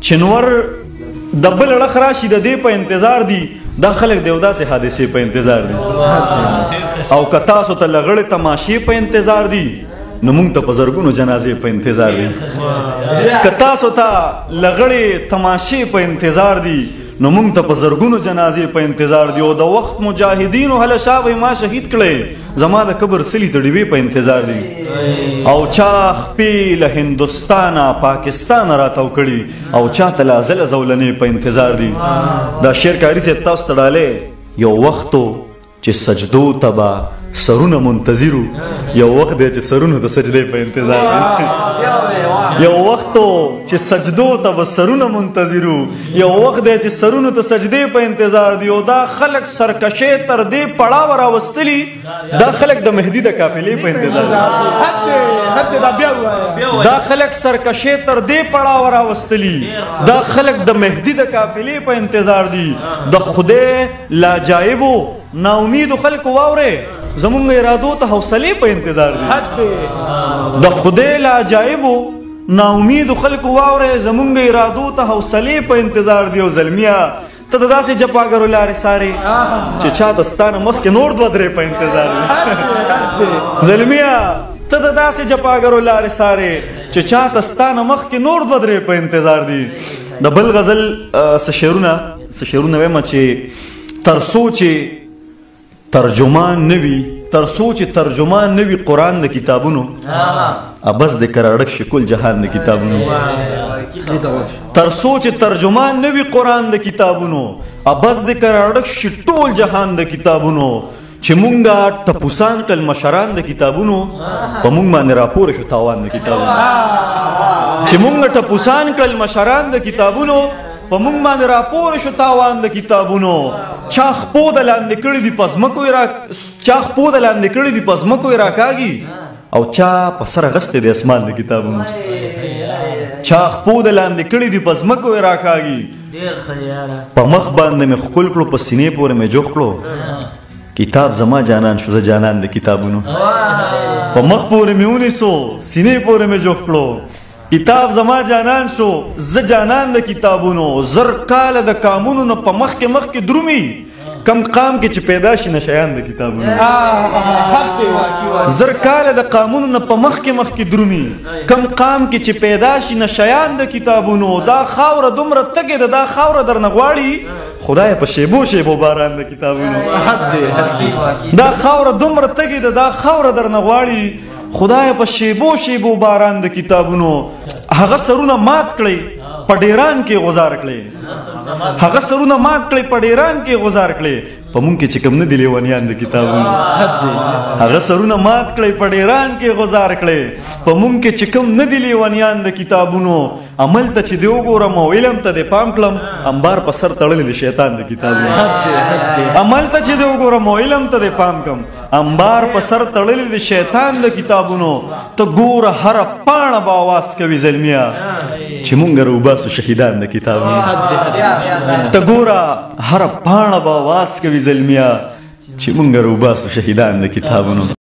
چنور د بل اړخ راشي د دې په انتظار دي دا خلک د یو داسې حادثې په انتظار دي او که تاسو ته لغړې تماشې په انتظار دي نو موږ ته په زرګونو جنازې په انتظار دي که تاسو ته لغړې تماشې په انتظار دي نو موږ ته په زرګونو جنازې په انتظار دي او د وخت مجاهدینو هله شا به ما شهید کړی زما د قبر سلي ته ډیوې په انتظار دي او چا خپې له هندوستانه پاکستانه راتاو کړي او چا ته لا زله زولنې په انتظار دي دا شعر کاري صاحب تاسو ته ډالۍ یو وختو چې سجدو ته به سرونه منتظرو یو وخت دی چې سرونو د سجدې په انتظار دي یو وختو چې سجدو ته به سرونه منتظرو یو وخت دی چې سرونو ته سجدې په انتظار دي او دا خلک سرکشې تر دې پړاوه راوستلي دا خلک د مهدي د قافلې په انتظار دي دا خلک سرکشې تر دې پړاوه راوستلي دا خلک د مهدي د قافلې په انتظار دي د خدای لاجایبو ناامیدو خلکو واورې زمونږ ارادو ته حوصلې په انتظار دي د خدای له عجایبو ناامیدو خلکو واورې زمونږ ارادو ته حوصلې په انتظار دي او زلمیه ته د داسې جفاګرو لارې سارې چې چا ته ستا نه مخکې نور دوه درې په انتظار دي زلمیه ته د داسې جفاګرو لارې سارې چې چا ته ستا نه مخکې نور دوه درې په انتظار دي د بل غزل څه شعرونه وایم چې تر څو چې ترجمان نوی تر څو چې ترجمان نوی قرآن د کتابونو بس د کراړک شکل جهان د کتابونو تر څو چې ترجمان نوی قرآن د کتابونو بس د کراړک شټول جهان د کتابونو چې مونږه ټپوسان کل مشران د کتابونو په مونږ باندې راپور شو تاوان د کتابونو چې مونږه ټپوسان کل مشران د کتابونو په مونږ باندې راپور شو تاوان د کتابونو چا خپو د لاندې کړي دي په ځمکو یې راکاږي او چا په سر اغستی د اسمان د کتابونو چا خپو د لاندې کړي دي په ځمکو یې راکاږي په مخ باندې مې ښکل کړو په سینې پورې مې جوخ کړو کتاب زما جانان شو زه جانان د کتابونو په مخ پورې مې ونیسو سینې پورې مې جوخ کړو کتاب زما جانان شو زه جانان د کتابونو زر کاله د کامونو نه په مخکې درومي کم قام کې چې پیدا شي نشیان د کتابونو زر کاله د قامونو نه په مخکې درومي کم قام کې چې پیدا شي نشیان د کتابونو دا خاوره دومره تږې ده دا خاوره درنه غواړي خدای په شیبو شیبو باران د کتابونو دا خاوره دومره تږې ده دا خاوره درنه غواړي خدای په شیبو شیبو باران د کتابونو هغه سرونه مات کړئ په ډیران کې غزار کړئ هغه سرونه مات کړئ په ډیران کې غزار کړئ په مونږ کې چې کوم نه دي لیونیان د کتابونو هغه سرونه مات کړئ په ډیران کې غزار کړئ په مونږ کې چې کوم نه دي لیونیان د کتابونو عمل ته چې دی وګورم او علم ته دی پام کړم انبار په سر تړلی د شیطان د کتابونو عمل ته چې دی وګورم او علم ته دی پام کړم انبار په سر تړلی د شیطان د کتابونو ته ګوره هره پاڼه به اواز کوي زلمیه چې مونږ راوباسو شهیدان د کتابونو ته ګوره هره پاڼه به اواز کوي زلمیه چې مونږ راوباسو شهیدان د کتابونو